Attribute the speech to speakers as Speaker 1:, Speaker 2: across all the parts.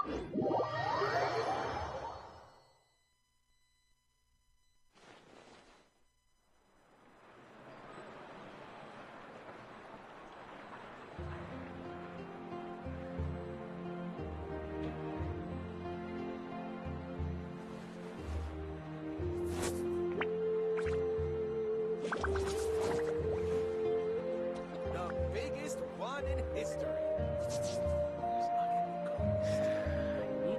Speaker 1: The biggest one in history.
Speaker 2: You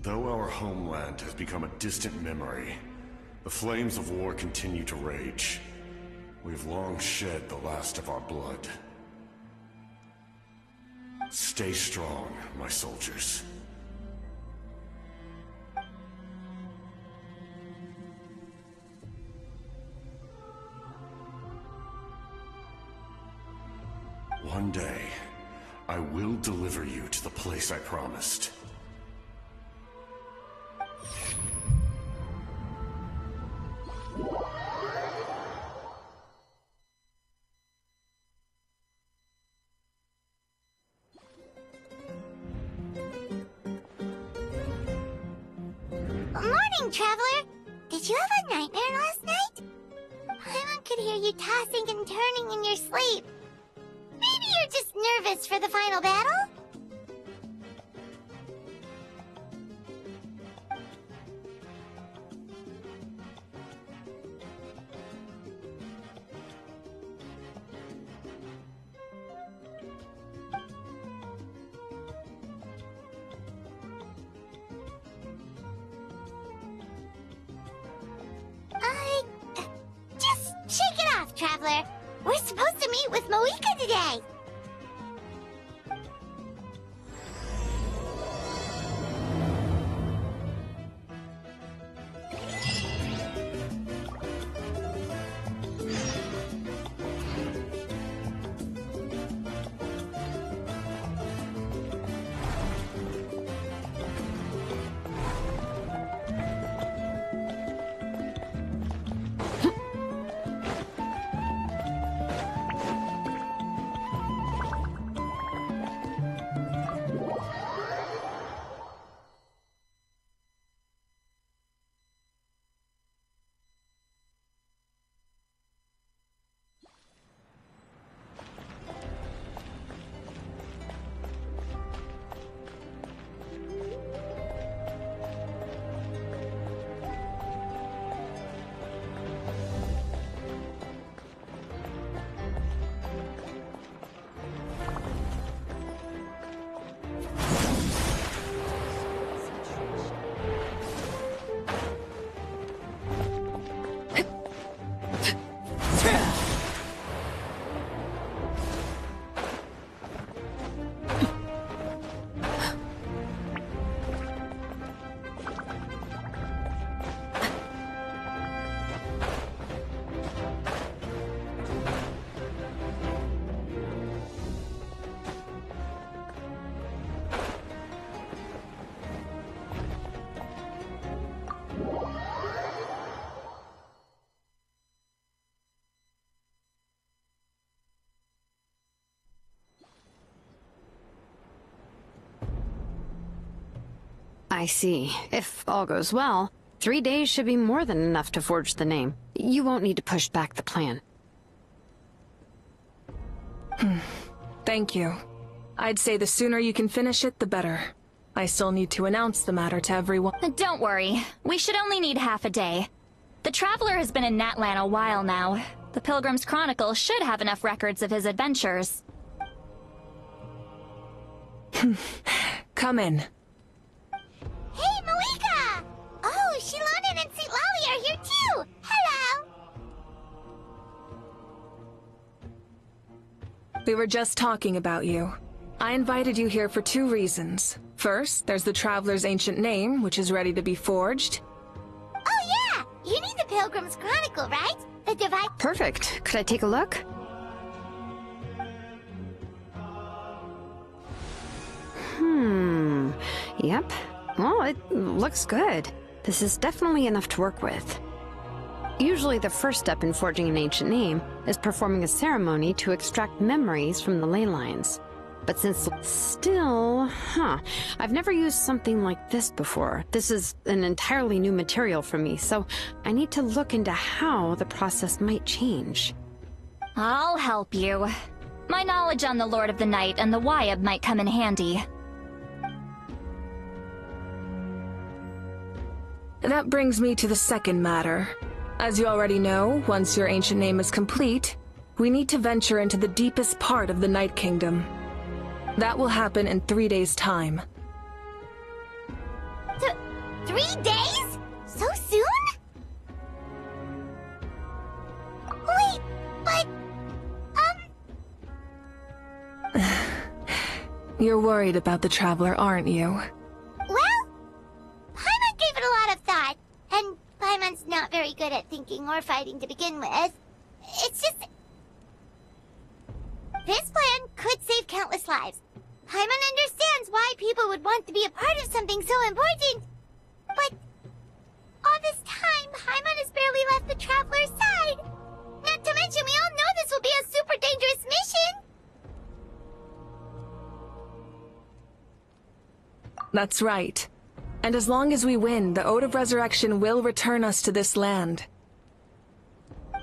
Speaker 1: Though our homeland has become a distant memory, the flames of war continue to rage. We've long shed the last of our blood. Stay strong, my soldiers. One day, I will deliver you to the place I promised.
Speaker 2: Morning, Traveler! Did you have a nightmare last night? Paimon could hear you tossing and turning in your sleep. Maybe you're just nervous for the final battle? Just shake it off, Traveler. We're supposed to meet with Mavuika today.
Speaker 3: I see. If all goes well, 3 days should be more than enough to forge the name. You won't need to push back the plan.
Speaker 4: Thank you. I'd say the sooner you can finish it, the better. I still need to announce the matter to everyone.
Speaker 5: Don't worry. We should only need half a day. The Traveler has been in Natlan a while now. The Pilgrim's Chronicle should have enough records of his adventures.
Speaker 4: Come in.
Speaker 2: Hey, Mavuika! Oh, Shilonen and St. Lally are here too! Hello!
Speaker 4: We were just talking about you. I invited you here for 2 reasons. First, there's the Traveler's ancient name, which is ready to be forged.
Speaker 2: Oh yeah! You need the Pilgrim's Chronicle, right? The device.
Speaker 3: Perfect. Could I take a look? Yep. Well, it looks good. This is definitely enough to work with. Usually the first step in forging an ancient name is performing a ceremony to extract memories from the ley lines. But since I've never used something like this before. This is an entirely new material for me, so I need to look into how the process might change.
Speaker 5: I'll help you. My knowledge on the Lord of the Night and the Wyab might come in handy.
Speaker 4: That brings me to the second matter. As you already know, once your ancient name is complete, we need to venture into the deepest part of the Night Kingdom. That will happen in 3 days' time.
Speaker 2: 3 days? So soon? Wait, but...
Speaker 4: You're worried about the Traveler, aren't you?
Speaker 2: Well, Paimon gave it a lot of thought, and Paimon's not very good at thinking or fighting to begin with. It's just... This plan could save countless lives. Paimon understands why people would want to be a part of something so important. But all this time, Paimon has barely left the Traveler's side. Not to mention, we all know this will be a super dangerous mission.
Speaker 4: That's right. And as long as we win, the Ode of Resurrection will return us to this land.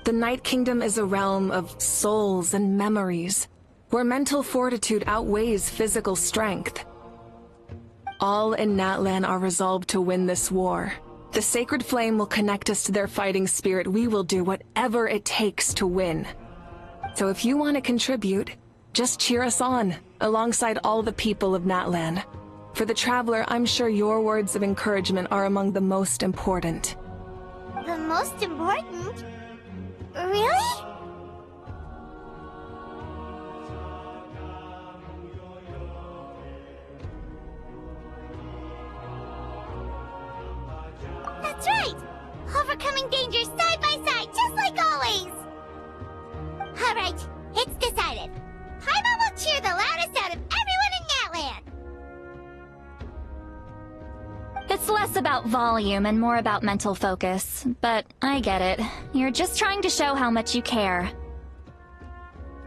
Speaker 4: The Night Kingdom is a realm of souls and memories, where mental fortitude outweighs physical strength. All in Natlan are resolved to win this war. The Sacred Flame will connect us to their fighting spirit. We will do whatever it takes to win. So if you want to contribute, just cheer us on, alongside all the people of Natlan. For the Traveler, I'm sure your words of encouragement are among the most important.
Speaker 2: The most important? Really? That's right! Overcoming dangers side by side, just like always! Alright, it's decided. Paimon will cheer the loudest out of everyone in Natlan!
Speaker 5: It's less about volume and more about mental focus, but I get it. You're just trying to show how much you care.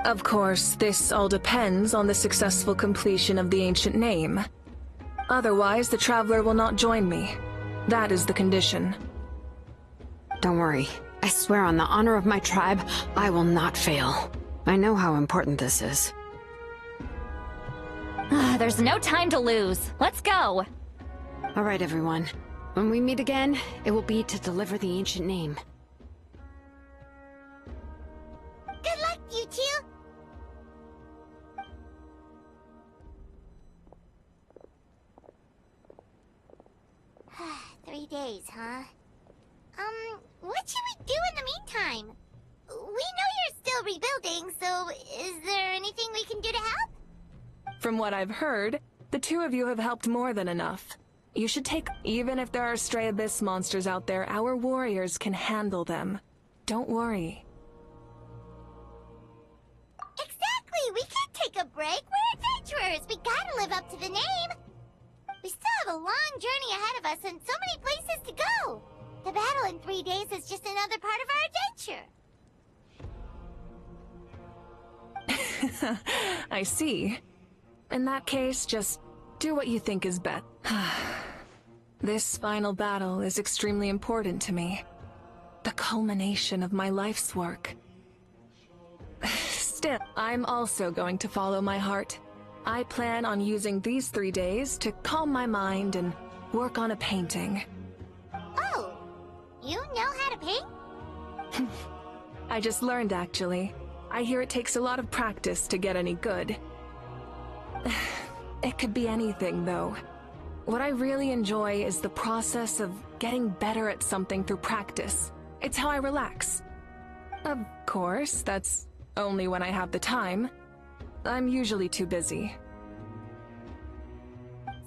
Speaker 4: Of course, this all depends on the successful completion of the ancient name. Otherwise, the Traveler will not join me. That is the condition.
Speaker 3: Don't worry. I swear on the honor of my tribe, I will not fail. I know how important this is.
Speaker 5: There's no time to lose. Let's go!
Speaker 3: All right, everyone. When we meet again, it will be to deliver the ancient name.
Speaker 2: Good luck, you two! 3 days, huh? What should we do in the meantime? We know you're still rebuilding, so is there anything we can do to help?
Speaker 4: From what I've heard, the two of you have helped more than enough. You should take... Even if there are stray abyss monsters out there, our warriors can handle them. Don't worry.
Speaker 2: Exactly! We can't take a break! We're adventurers! We gotta live up to the name! We still have a long journey ahead of us and so many places to go! The battle in 3 days is just another part of our adventure!
Speaker 4: I see. In that case, just do what you think is best. This final battle is extremely important to me. The culmination of my life's work. Still, I'm also going to follow my heart. I plan on using these 3 days to calm my mind and work on a painting.
Speaker 2: Oh, you know how to paint?
Speaker 4: I just learned, actually. I hear it takes a lot of practice to get any good. It could be anything, though. What I really enjoy is the process of getting better at something through practice. It's how I relax. Of course, that's only when I have the time. I'm usually too busy.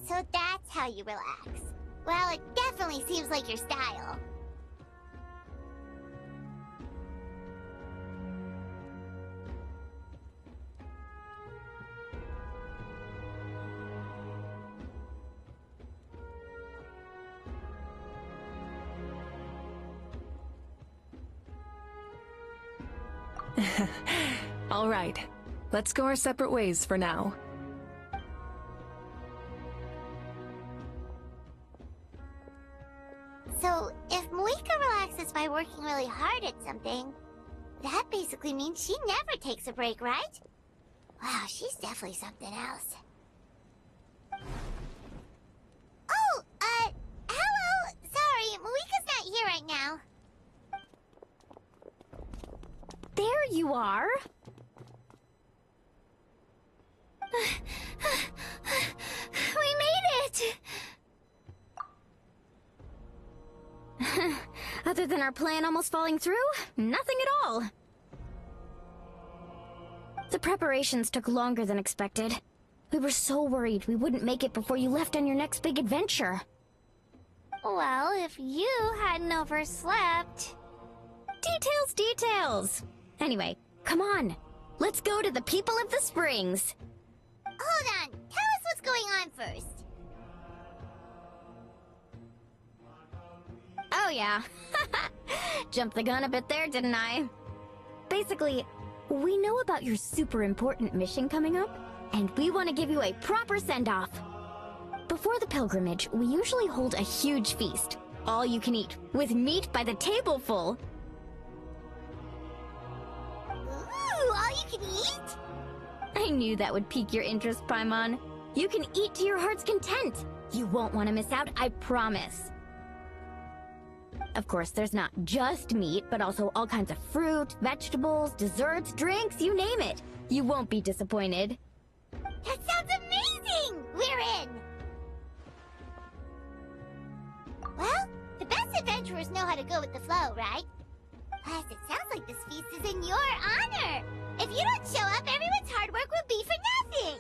Speaker 2: So that's how you relax. Well, it definitely seems like your style.
Speaker 4: All right. Let's go our separate ways for now.
Speaker 2: So, if Mavuika relaxes by working really hard at something, that basically means she never takes a break, right? Wow, she's definitely something else. Oh, hello! Sorry, Mavuika's not here right now.
Speaker 5: There you are!
Speaker 2: We made it!
Speaker 6: Other than our plan almost falling through, nothing at all. The preparations took longer than expected. We were so worried we wouldn't make it before you left on your next big adventure.
Speaker 2: Well, if you hadn't overslept...
Speaker 6: Details! Anyway, come on. Let's go to the people of the springs.
Speaker 2: Hold on, tell us what's going on first.
Speaker 6: Oh yeah. Jumped the gun a bit there, didn't I? Basically, we know about your super important mission coming up, and we want to give you a proper send-off. Before the pilgrimage, we usually hold a huge feast. All you can eat, with meat by the tableful.
Speaker 2: Ooh, all you can eat?
Speaker 6: I knew that would pique your interest, Paimon. You can eat to your heart's content. You won't want to miss out, I promise. Of course, there's not just meat, but also all kinds of fruit, vegetables, desserts, drinks, you name it. You won't be disappointed.
Speaker 2: That sounds amazing! We're in! Well, the best adventurers know how to go with the flow, right? Plus, it sounds like this feast is in your honor! If you don't show up, everyone's hard work will be for nothing!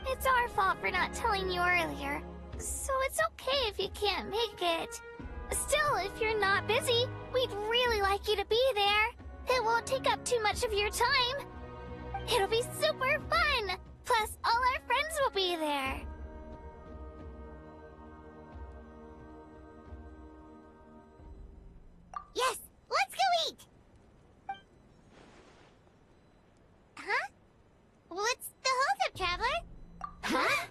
Speaker 2: It's our fault for not telling you earlier, so it's okay if you can't make it. Still, if you're not busy, we'd really like you to be there. It won't take up too much of your time. It'll be super fun! Plus, all our friends will be there. Yes, let's go eat! Huh? What's the holdup, Traveler?
Speaker 6: Huh?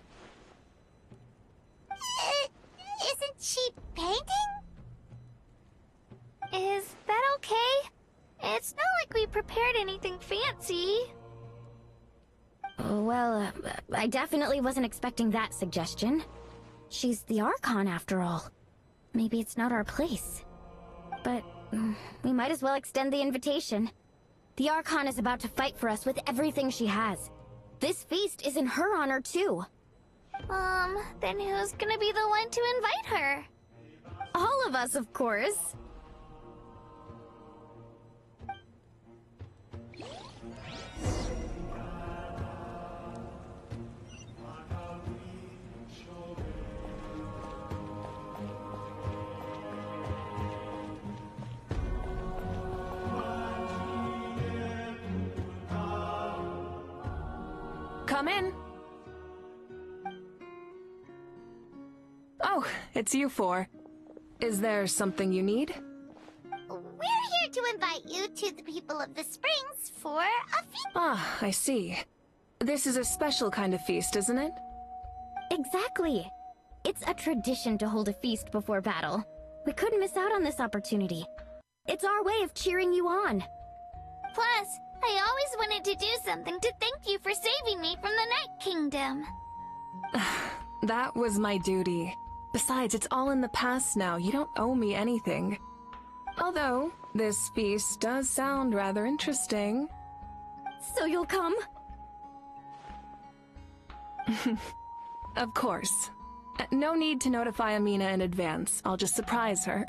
Speaker 2: Isn't she painting?
Speaker 7: Is that okay? It's not like we prepared anything fancy.
Speaker 6: Well, I definitely wasn't expecting that suggestion. She's the Archon, after all. Maybe it's not our place. But we might as well extend the invitation. The Archon is about to fight for us with everything she has. This feast is in her honor, too.
Speaker 7: Then who's gonna be the one to invite her?
Speaker 6: All of us, of course.
Speaker 4: Come in. Oh, it's you four. Is there something you need?
Speaker 2: We're here to invite you to the people of the springs for a feast.
Speaker 4: Ah, I see. This is a special kind of feast, isn't it?
Speaker 6: Exactly. It's a tradition to hold a feast before battle. We couldn't miss out on this opportunity. It's our way of cheering you on.
Speaker 7: Plus, I always wanted to do something to thank you for saving me from the Night Kingdom.
Speaker 4: That was my duty. Besides, it's all in the past now. You don't owe me anything. Although, this feast does sound rather interesting.
Speaker 6: So you'll come?
Speaker 4: Of course. No need to notify Amina in advance. I'll just surprise her.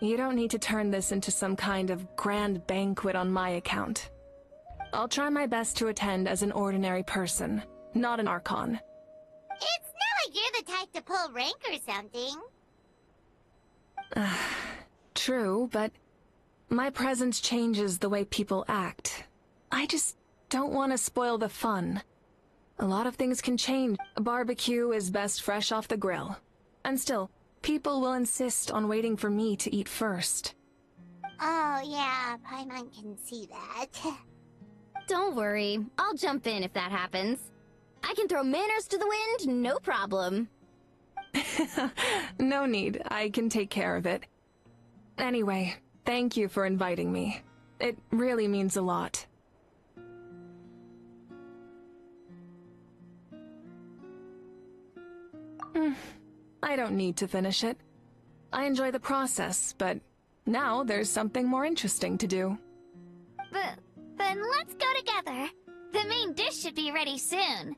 Speaker 4: You don't need to turn this into some kind of grand banquet on my account. I'll try my best to attend as an ordinary person, not an Archon.
Speaker 2: It's not like you're the type to pull rank or something.
Speaker 4: True, but my presence changes the way people act. I just don't want to spoil the fun. A lot of things can change. A barbecue is best fresh off the grill. And still, people will insist on waiting for me to eat first.
Speaker 2: Oh yeah, Paimon can see that.
Speaker 6: Don't worry. I'll jump in if that happens. I can throw manners to the wind, no problem.
Speaker 4: No need. I can take care of it. Anyway, thank you for inviting me. It really means a lot. I don't need to finish it. I enjoy the process, but now there's something more interesting to do.
Speaker 7: Then let's go together. The main dish should be ready soon.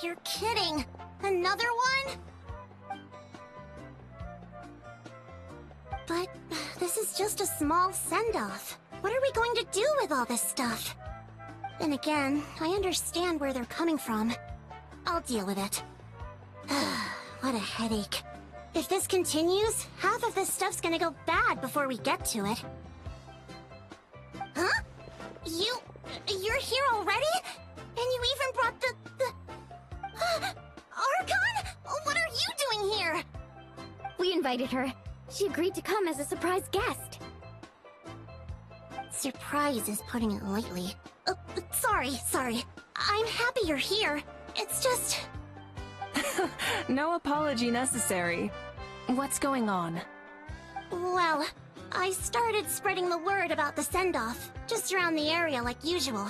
Speaker 2: You're kidding. Another one? But this is just a small send-off. What are we going to do with all this stuff? Then again, I understand where they're coming from. I'll deal with it. What a headache. If this continues, half of this stuff's gonna go bad before we get to it. Huh? You're here already? And you even brought the... Archon? What are you doing here?
Speaker 6: We invited her. She agreed to come as a surprise guest.
Speaker 2: Surprise is putting it lightly. Sorry. I'm happy you're here. It's just...
Speaker 4: No apology necessary. What's going on?
Speaker 2: Well, I started spreading the word about the send-off, just around the area like usual.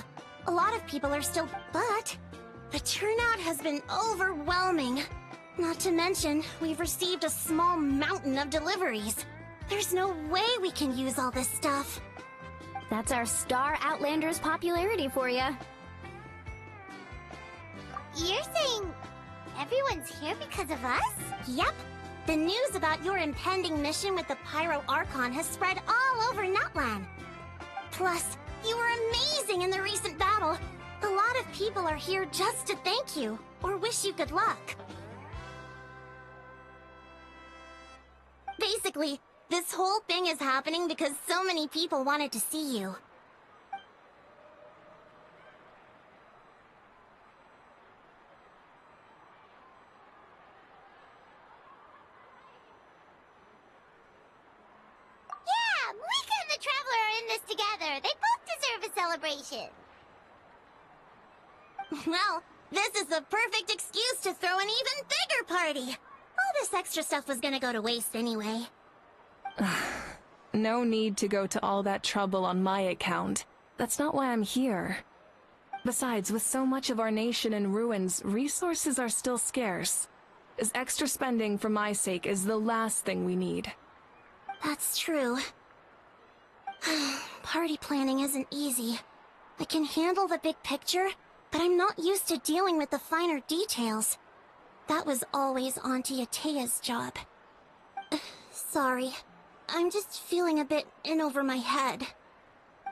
Speaker 2: A lot of people are still... But the turnout has been overwhelming. Not to mention, we've received a small mountain of deliveries. There's no way we can use all this stuff.
Speaker 6: That's our Star Outlander's popularity for you.
Speaker 2: You're saying everyone's here because of us? Yep. The news about your impending mission with the Pyro Archon has spread all over Nutland. Plus, you were amazing in the recent battle. A lot of people are here just to thank you, or wish you good luck. Basically, this whole thing is happening because so many people wanted to see you. Yeah, Mavuika and the Traveler are in this together. They both deserve a celebration. Well, this is the perfect excuse to throw an even bigger party. All this extra stuff was gonna go to waste anyway.
Speaker 4: No need to go to all that trouble on my account. That's not why I'm here. Besides, with so much of our nation in ruins, resources are still scarce. This extra spending for my sake is the last thing we need.
Speaker 2: That's true. Party planning isn't easy. I can handle the big picture, but I'm not used to dealing with the finer details. That was always Auntie Atea's job. Sorry. I'm just feeling a bit in over my head.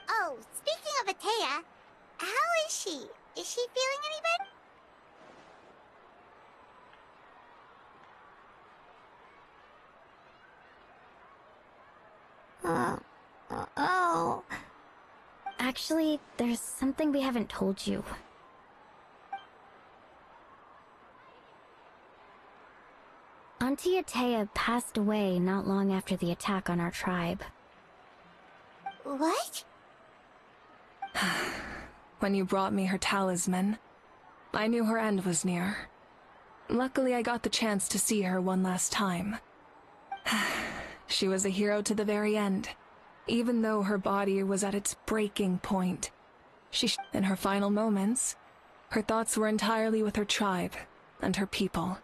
Speaker 2: Oh, speaking of Atea, how is she? Is she feeling any better? Oh.
Speaker 6: Actually, there's something we haven't told you. Auntie Atea passed away not long after the attack on our tribe.
Speaker 2: What?
Speaker 4: When you brought me her talisman, I knew her end was near. Luckily, I got the chance to see her one last time. She was a hero to the very end. Even though her body was at its breaking point, in her final moments, her thoughts were entirely with her tribe and her people.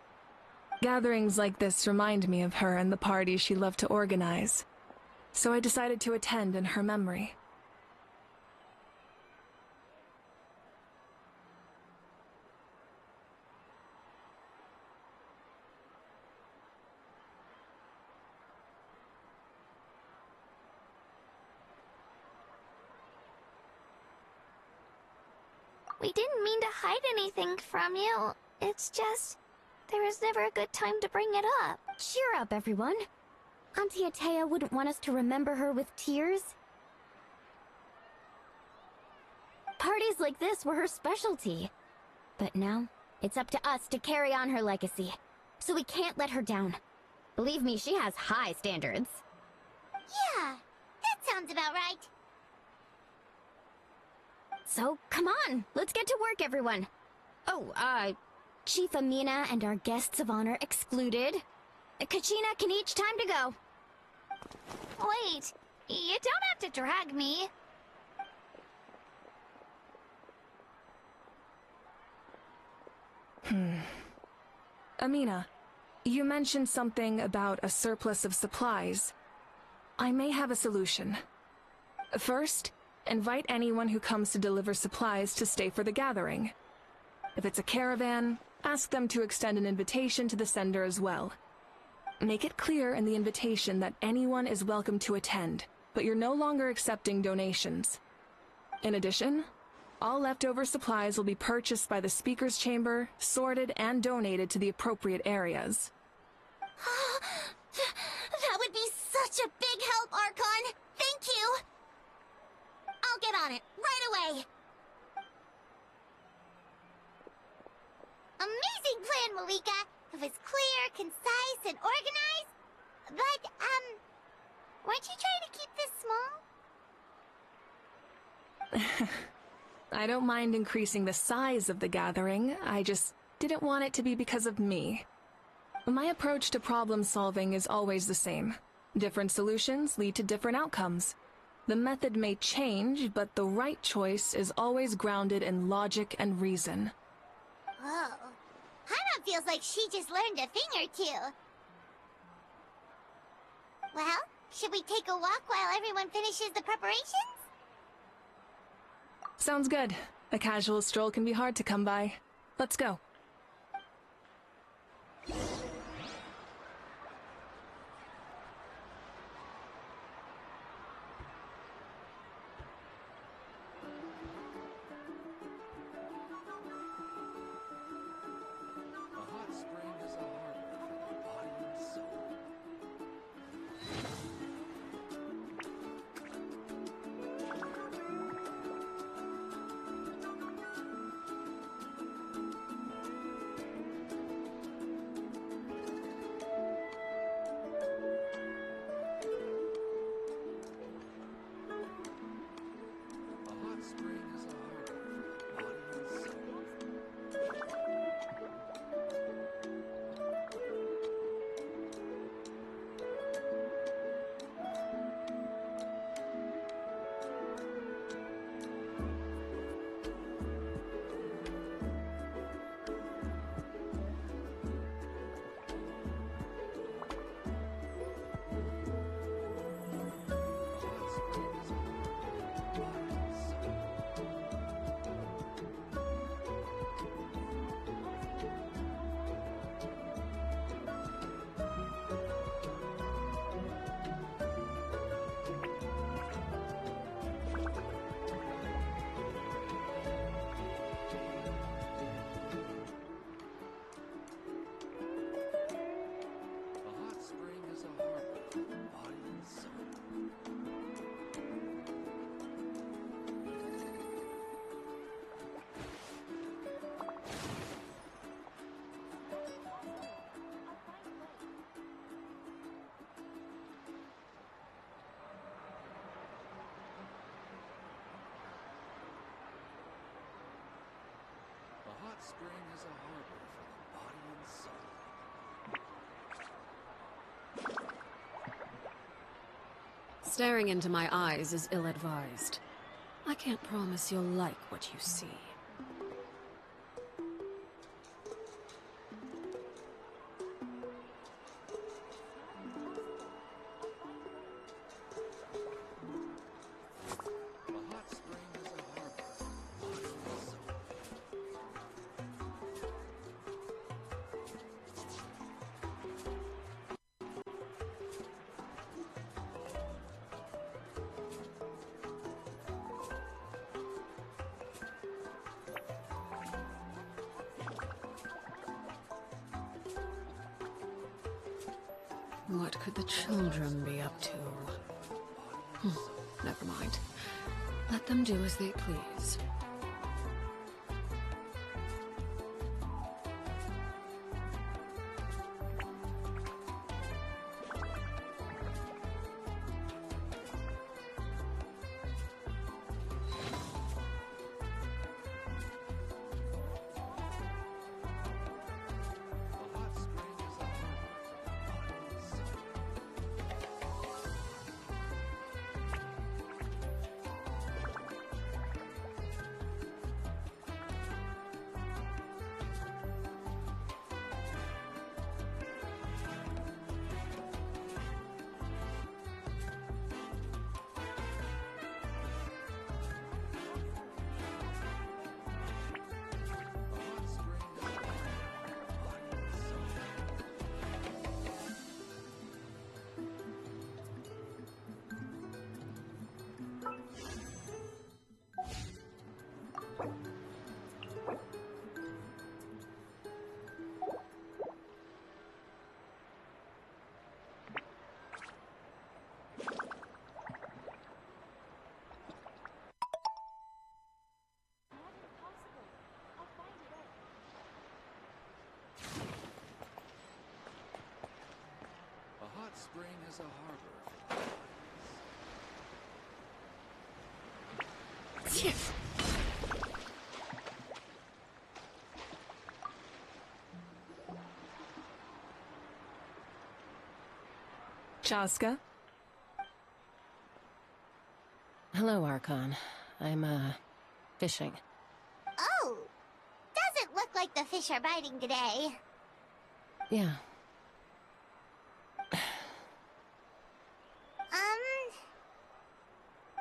Speaker 4: Gatherings like this remind me of her and the parties she loved to organize, so I decided to attend in her memory.
Speaker 7: We didn't mean to hide anything from you. It's just... there was never a good time to bring it up.
Speaker 6: Cheer up, everyone. Auntie Atea wouldn't want us to remember her with tears. Parties like this were her specialty. But now, it's up to us to carry on her legacy. So we can't let her down. Believe me, she has high standards.
Speaker 2: Yeah, that sounds about right.
Speaker 6: So, come on, let's get to work, everyone. Oh, Chief Amina and our guests of honor excluded. Kachina can each time to go.
Speaker 7: Wait, you don't have to drag me.
Speaker 4: Amina, you mentioned something about a surplus of supplies. I may have a solution. First, invite anyone who comes to deliver supplies to stay for the gathering. If it's a caravan, Ask them to extend an invitation to the sender as well. Make it clear in the invitation that anyone is welcome to attend, but you're no longer accepting donations. In addition, all leftover supplies will be purchased by the speaker's chamber, sorted, and donated to the appropriate areas.
Speaker 2: That would be such a big help, Archon! Thank you! I'll get on it, right away! Amazing plan, Mavuika! It was clear, concise, and organized. But, weren't you trying to keep this small?
Speaker 4: I don't mind increasing the size of the gathering, I just didn't want it to be because of me. My approach to problem solving is always the same. Different solutions lead to different outcomes. The method may change, but the right choice is always grounded in logic and reason.
Speaker 2: Whoa. Hana feels like she just learned a thing or two. Well, should we take a walk while everyone finishes the preparations?
Speaker 4: Sounds good. A casual stroll can be hard to come by. Let's go.
Speaker 8: A hot spring is a harbor for the body and soul.
Speaker 9: Staring into my eyes is ill-advised. I can't promise you'll like what you see. What could the children be up to? Never mind. Let them do as they please.
Speaker 8: hot spring is a harbor for the
Speaker 4: Chaska?
Speaker 9: Hello, Archon. I'm, fishing.
Speaker 2: Oh! Doesn't look like the fish are biting today.
Speaker 9: Yeah.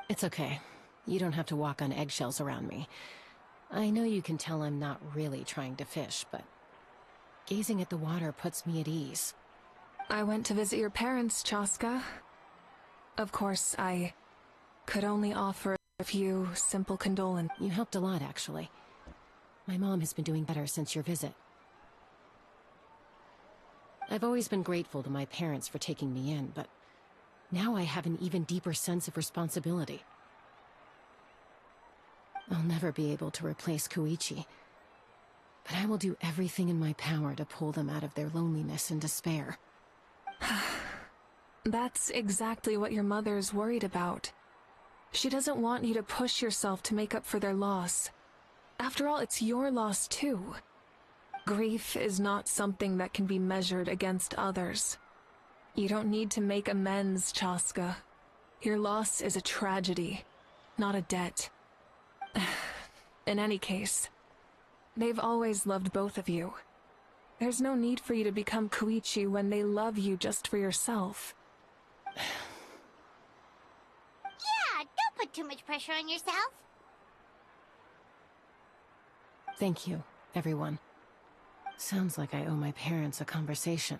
Speaker 9: It's okay. You don't have to walk on eggshells around me. I know you can tell I'm not really trying to fish, but gazing at the water puts me at ease.
Speaker 4: I went to visit your parents, Chaska. Of course, I could only offer a few simple condolences.
Speaker 9: You helped a lot, actually. My mom has been doing better since your visit. I've always been grateful to my parents for taking me in, but now I have an even deeper sense of responsibility. I'll never be able to replace Koichi, but I will do everything in my power to pull them out of their loneliness and despair.
Speaker 4: That's exactly what your mother's worried about. She doesn't want you to push yourself to make up for their loss. After all, it's your loss too. Grief is not something that can be measured against others. You don't need to make amends, Chaska. Your loss is a tragedy, not a debt. In any case, they've always loved both of you. There's no need for you to become Koichi when they love you just for yourself.
Speaker 2: Yeah, don't put too much pressure on yourself.
Speaker 9: Thank you, everyone. Sounds like I owe my parents a conversation.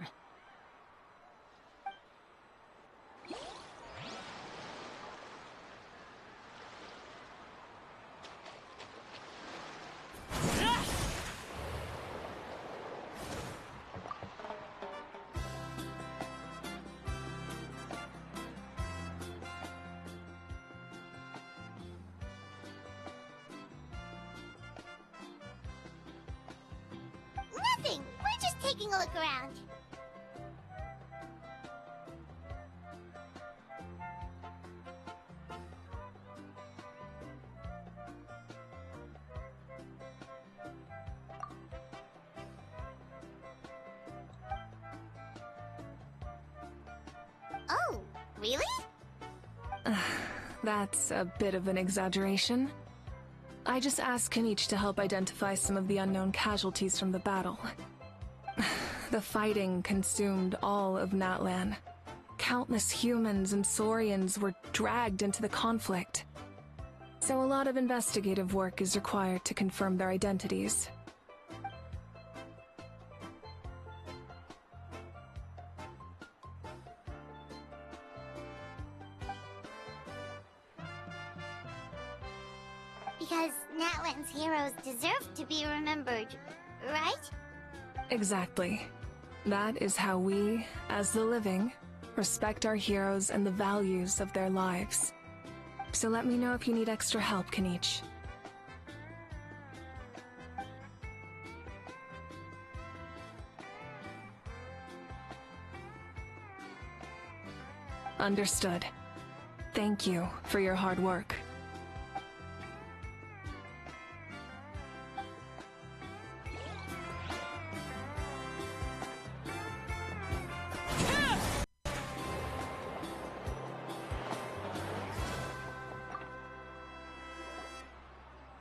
Speaker 2: Nothing. We're just taking a look around. Oh, really?
Speaker 4: That's a bit of an exaggeration. I just asked Kenichi to help identify some of the unknown casualties from the battle. The fighting consumed all of Natlan. Countless humans and Saurians were dragged into the conflict. So a lot of investigative work is required to confirm their identities.
Speaker 2: Because Natlan's heroes deserve to be remembered, right?
Speaker 4: Exactly. That is how we, as the living, respect our heroes and the values of their lives. So let me know if you need extra help, Kenichi. Understood. Thank you for your hard work.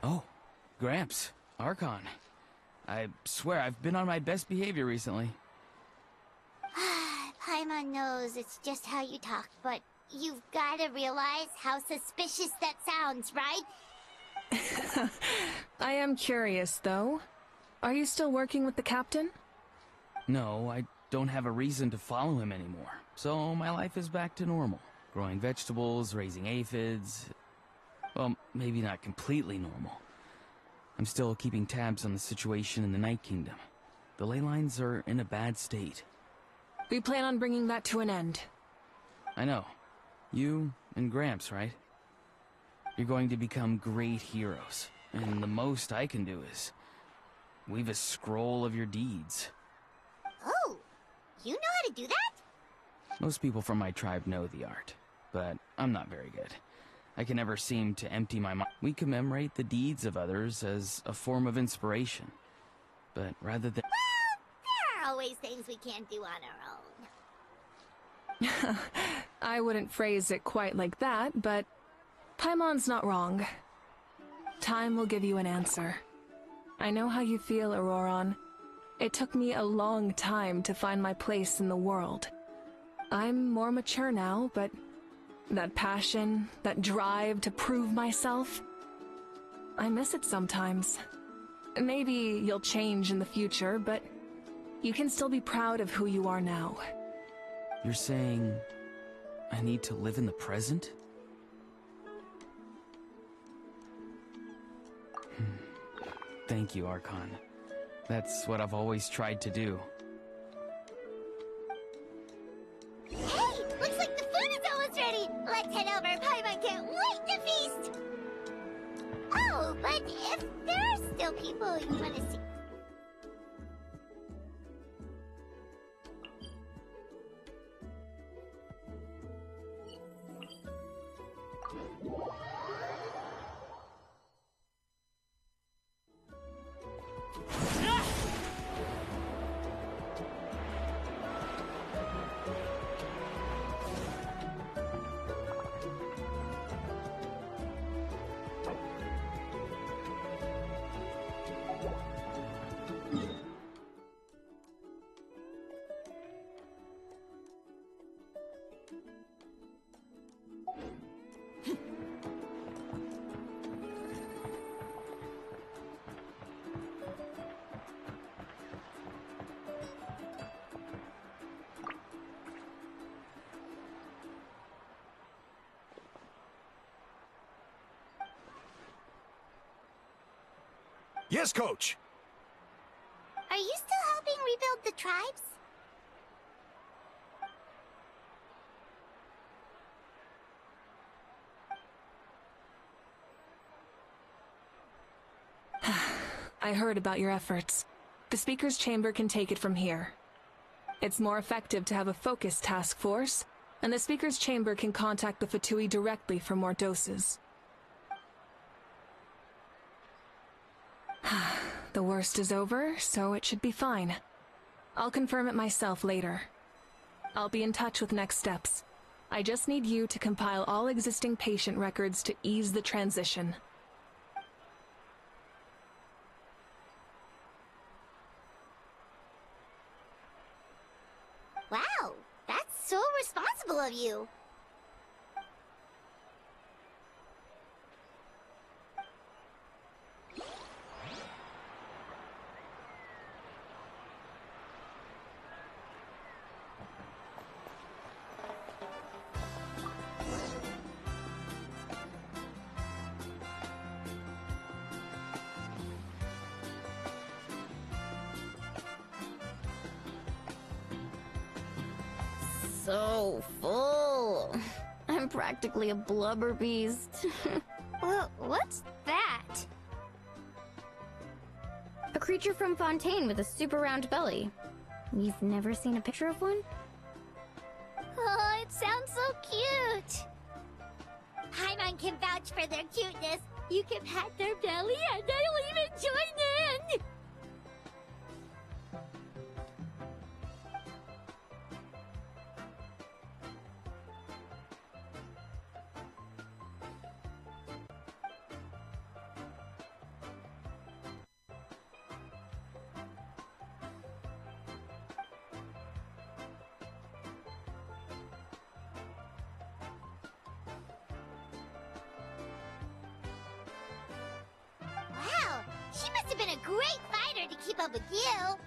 Speaker 10: Oh, Gramps, Archon. I swear I've been on my best behavior recently.
Speaker 2: Paimon knows it's just how you talk, but you've gotta realize how suspicious that sounds, right?
Speaker 4: I am curious, though. Are you still working with the captain?
Speaker 10: No, I don't have a reason to follow him anymore, so my life is back to normal. Growing vegetables, raising aphids. Well, maybe not completely normal. I'm still keeping tabs on the situation in the Night Kingdom. The ley lines are in a bad state.
Speaker 4: We plan on bringing that to an end.
Speaker 10: I know. You and Gramps, right? You're going to become great heroes, and the most I can do is weave a scroll of your deeds.
Speaker 2: Oh, you know how to do that?
Speaker 10: Most people from my tribe know the art, but I'm not very good. I can never seem to empty my mind. We commemorate the deeds of others as a form of inspiration, but rather than...
Speaker 2: There are always things we can't do on our own.
Speaker 4: I wouldn't phrase it quite like that, but Paimon's not wrong. Time will give you an answer. I know how you feel, Auroron. It took me a long time to find my place in the world. I'm more mature now, but that passion, that drive to prove myself, I miss it sometimes. Maybe you'll change in the future, but you can still be proud of who you are now.
Speaker 10: You're saying I need to live in the present? Thank you, Archon. That's what I've always tried to do.
Speaker 2: Hey! Looks like the food is almost ready! Let's head over! Paimon can't wait to feast! Oh, but if there are still people you want to see...
Speaker 11: Yes, Coach!
Speaker 2: Are you still helping rebuild the tribes?
Speaker 4: I heard about your efforts. The Speaker's Chamber can take it from here. It's more effective to have a focused task force, and the Speaker's Chamber can contact the Fatui directly for more doses. The worst is over, so it should be fine. I'll confirm it myself later. I'll be in touch with next steps. I just need you to compile all existing patient records to ease the transition.
Speaker 2: Wow, that's so responsible of you.
Speaker 6: So full. I'm practically a blubber beast.
Speaker 7: Well, what's that?
Speaker 6: A creature from Fontaine with a super round belly. You've never seen a picture of one?
Speaker 7: Oh, it sounds so cute.
Speaker 2: Paimon can vouch for their cuteness. You can pat their belly and they'll even join in! Wow, she must have been a great fighter to keep up with you.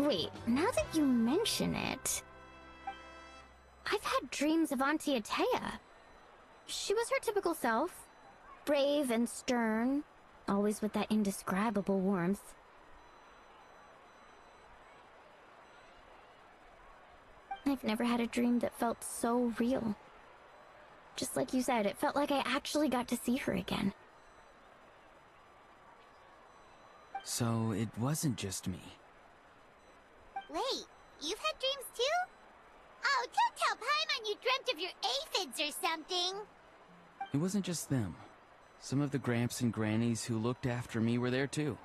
Speaker 6: Wait, now that you mention it... I've had dreams of Auntie Atea. She was her typical self. Brave and stern, always with that indescribable warmth. I've never had a dream that felt so real. Just like you said, it felt like I actually got to see her again.
Speaker 10: So it wasn't just me.
Speaker 2: Wait, you've had dreams too? Oh, don't tell Paimon you dreamt of your aphids or something.
Speaker 10: It wasn't just them. Some of the Gramps and Grannies who looked after me were there too.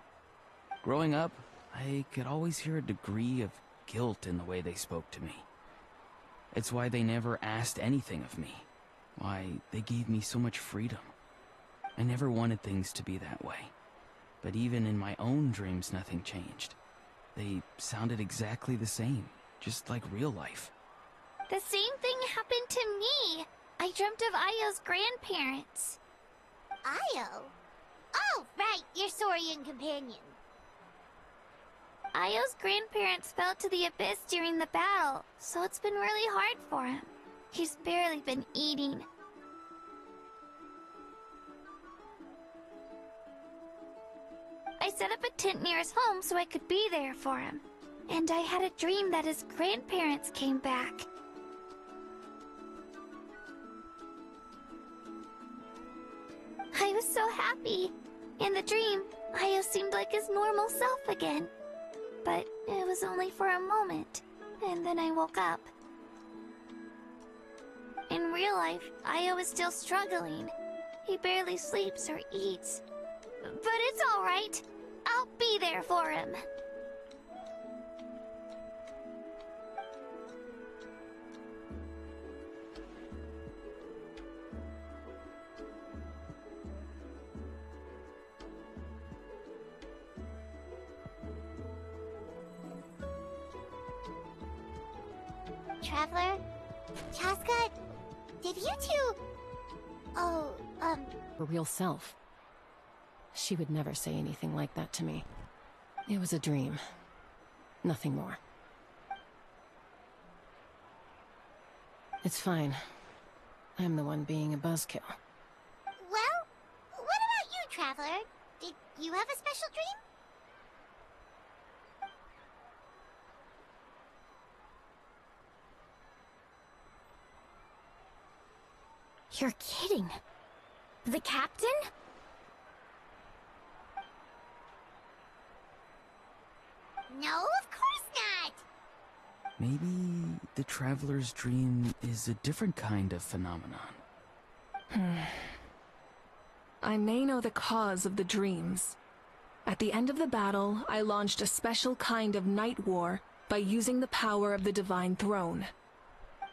Speaker 10: Growing up, I could always hear a degree of guilt in the way they spoke to me. It's why they never asked anything of me. Why they gave me so much freedom. I never wanted things to be that way. But even in my own dreams, nothing changed. They sounded exactly the same, just like real life.
Speaker 7: The same thing happened to me. I dreamt of Ayo's grandparents.
Speaker 2: Ayo? Oh, right, your Saurian companion.
Speaker 7: Ayo's grandparents fell to the abyss during the battle, so it's been really hard for him. He's barely been eating. I set up a tent near his home so I could be there for him. And I had a dream that his grandparents came back. I was so happy. In the dream, Ayo seemed like his normal self again. But it was only for a moment, and then I woke up. In real life, Ayo is still struggling. He barely sleeps or eats. But it's alright. I'll be there for him.
Speaker 2: Traveler? Chaska? Did you two... Oh,
Speaker 9: Her real self. She would never say anything like that to me. It was a dream. Nothing more. It's fine. I'm the one being a buzzkill.
Speaker 2: Well, what about you, Traveler? Did you have a special dream?
Speaker 6: You're kidding. The captain?
Speaker 2: No, of course not!
Speaker 10: Maybe the Traveler's dream is a different kind of phenomenon.
Speaker 4: I may know the cause of the dreams. At the end of the battle, I launched a special kind of night war by using the power of the Divine Throne.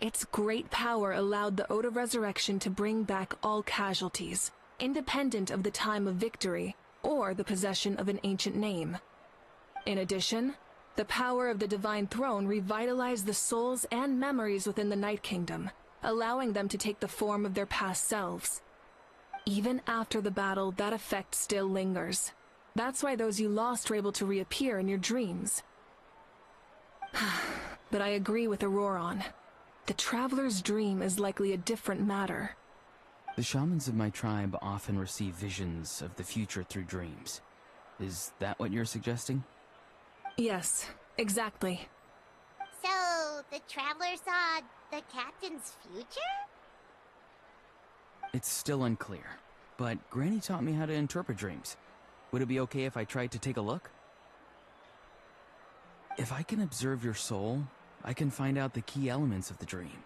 Speaker 4: Its great power allowed the Ode of Resurrection to bring back all casualties, independent of the time of victory or the possession of an ancient name. In addition, the power of the Divine Throne revitalized the souls and memories within the Night Kingdom, allowing them to take the form of their past selves. Even after the battle, that effect still lingers. That's why those you lost were able to reappear in your dreams. But I agree with Auroron. The Traveler's dream is likely a different matter.
Speaker 10: The shamans of my tribe often receive visions of the future through dreams. Is that what you're suggesting?
Speaker 4: Yes, exactly.
Speaker 2: So, the Traveler saw the captain's future?
Speaker 10: It's still unclear, but Granny taught me how to interpret dreams. Would it be okay if I tried to take a look? If I can observe your soul, I can find out the key elements of the dream.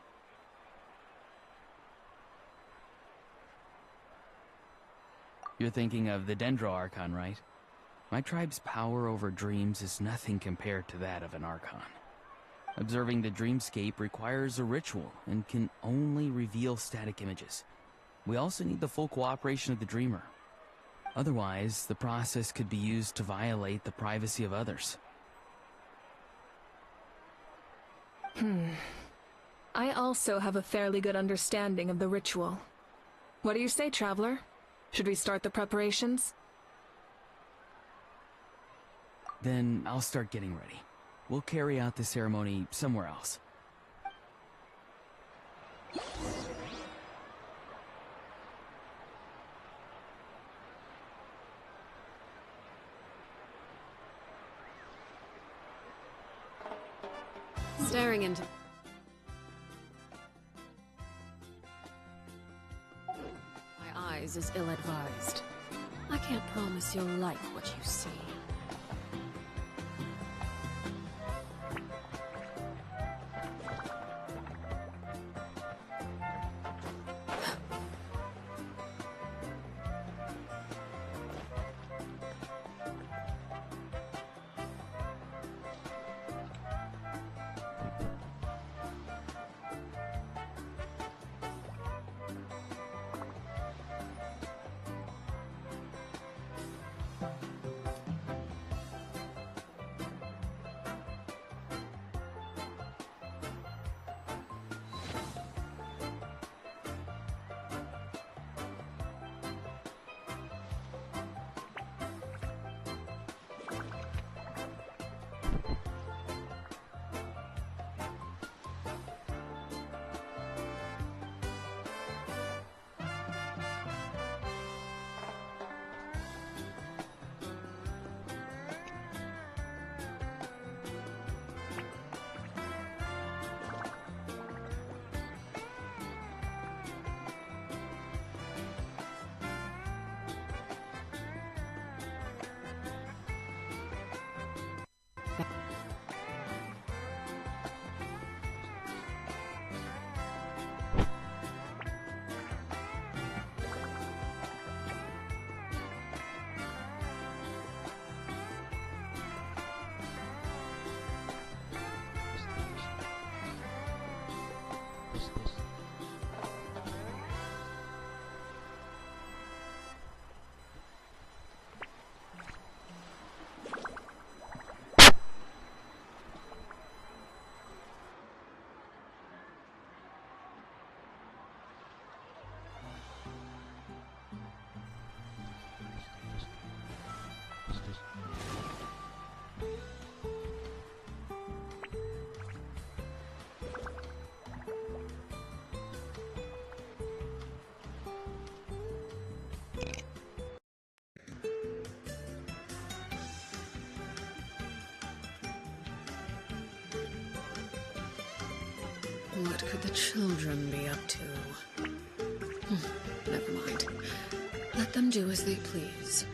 Speaker 10: You're thinking of the Dendro Archon, right? My tribe's power over dreams is nothing compared to that of an Archon. Observing the dreamscape requires a ritual and can only reveal static images. We also need the full cooperation of the dreamer. Otherwise, the process could be used to violate the privacy of others.
Speaker 4: I also have a fairly good understanding of the ritual. What do you say, Traveler? Should we start the preparations?
Speaker 10: Then I'll start getting ready. We'll carry out the ceremony somewhere else.
Speaker 3: Staring into... my eyes is ill-advised. I can't promise you'll like what you see. What could the children be up to? Never mind. Let them do as they please.